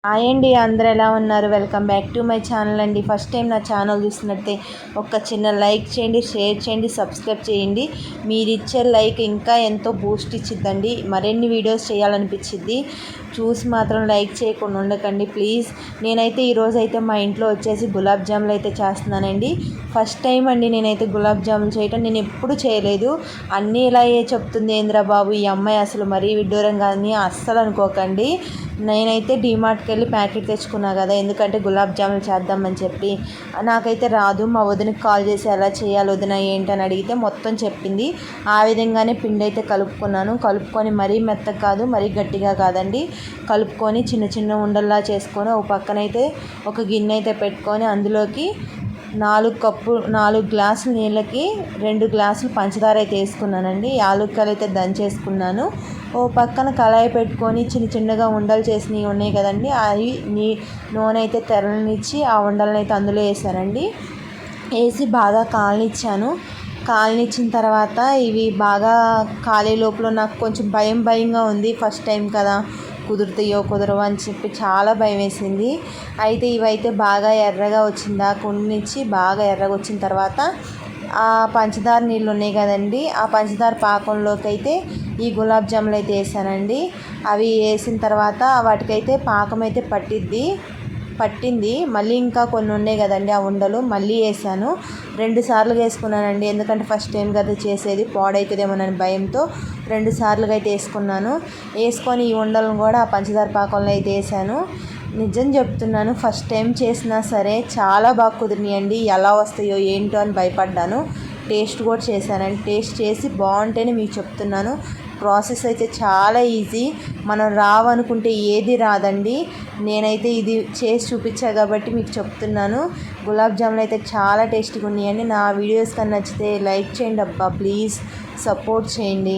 Hi అండి, అందరూ ఎలా ఉన్నారు? Welcome back to my channel అండి. ఫస్ట్ టైం నా ఛానల్ చూస్తున్నట్టే ఒక చిన్న లైక్ చేయండి, షేర్ చేయండి, సబ్స్క్రైబ్ చేయండి. మీరు ఇచ్చే లైక్ ఇంకా ఎంతో బూస్ట్ ఇచ్చిద్దండి, మరిన్ని వీడియోస్ చేయాలనిపించిద్ది. చూసి మాత్రం లైక్ చేయకుండా ఉండకండి ప్లీజ్. నేనైతే ఈరోజైతే మా ఇంట్లో వచ్చేసి గులాబ్ జాములు అయితే చేస్తున్నానండి. ఫస్ట్ టైం అండి నేనైతే గులాబ్ జాములు చేయటం. నేను ఎప్పుడు చేయలేదు. అన్నీ ఇలాగే చెప్తుంది ఏంద్రా బాబు ఈ అమ్మాయి, అసలు మరీ విడ్డూరంగా అని అస్సలు అనుకోకండి. నేనైతే డీమార్ట్కి వెళ్ళి ప్యాకెట్ తెచ్చుకున్నా కదా, ఎందుకంటే గులాబ్ జాములు చేద్దామని చెప్పి. నాకైతే రాదు. మా వదినకి కాల్ చేసి ఎలా చేయాలి వదిన ఏంటని అడిగితే మొత్తం చెప్పింది. ఆ విధంగానే పిండి అయితే కలుపుకొని మరీ మెత్తగా కాదు, మరీ గట్టిగా కాదండి. కలుపుకొని చిన్న చిన్న ఉండల్లా చేసుకొని ఒక పక్కనైతే ఒక గిన్నె అయితే పెట్టుకొని అందులోకి 4 గ్లాసుల నీళ్ళకి 2 గ్లాసులు పంచదార అయితే వేసుకున్నానండి. యాలక్కాయలు అయితే దంచేసుకున్నాను. ఓ పక్కన కళాయి పెట్టుకొని చిన్న చిన్నగా ఉండలు చేసినవి ఉన్నాయి కదండి, అవి నూనె అయితే తెరలనిచ్చి ఆ ఉండలను అయితే అందులో వేసానండి. వేసి బాగా కాలనిచ్చిన తర్వాత ఇవి బాగా కాలే లోపల నాకు కొంచెం భయంగా ఉంది. ఫస్ట్ టైం కదా, కుదురుతాయో కుదరవో అని చెప్పి చాలా భయం వేసింది. అయితే ఇవైతే బాగా ఎర్రగా వచ్చిందా కుండినిచ్చి బాగా ఎర్రగా వచ్చిన తర్వాత ఆ పంచదార నీళ్ళు ఉన్నాయి కదండి, ఆ పంచదార పాకంలోకి అయితే ఈ గులాబ్ జాములు అయితే వేసానండి. అవి వేసిన తర్వాత వాటికైతే పాకం అయితే పట్టింది. మళ్ళీ ఇంకా కొన్ని ఉన్నాయి కదండి ఆ ఉండలు మళ్ళీ వేసాను. 2 సార్లుగా వేసుకున్నానండి, ఎందుకంటే ఫస్ట్ టైం కదా చేసేది, పాడవుతుందేమోనని భయంతో 2 సార్లుగా అయితే వేసుకొని ఈ ఉండలను కూడా ఆ పంచదార పాకంలో అయితే వేసాను. నిజం చెప్తున్నాను, ఫస్ట్ టైం చేసినా సరే చాలా బాగా కుదిరినాయండి. ఎలా వస్తాయో ఏంటో అని భయపడ్డాను. టేస్ట్ కూడా చేశానండి. టేస్ట్ చేసి బాగుంటేనే మీకు చెప్తున్నాను. ప్రాసెస్ అయితే చాలా ఈజీ. మనం రావనుకుంటే ఏది రాదండి. నేనైతే ఇది చేసి చూపించా కాబట్టి మీకు చెప్తున్నాను. గులాబ్ జాములు అయితే చాలా టేస్టీగా ఉన్నాయండి. నా వీడియోస్ కన్నా నచ్చితే లైక్ చేయండి అబ్బా ప్లీజ్, సపోర్ట్ చేయండి.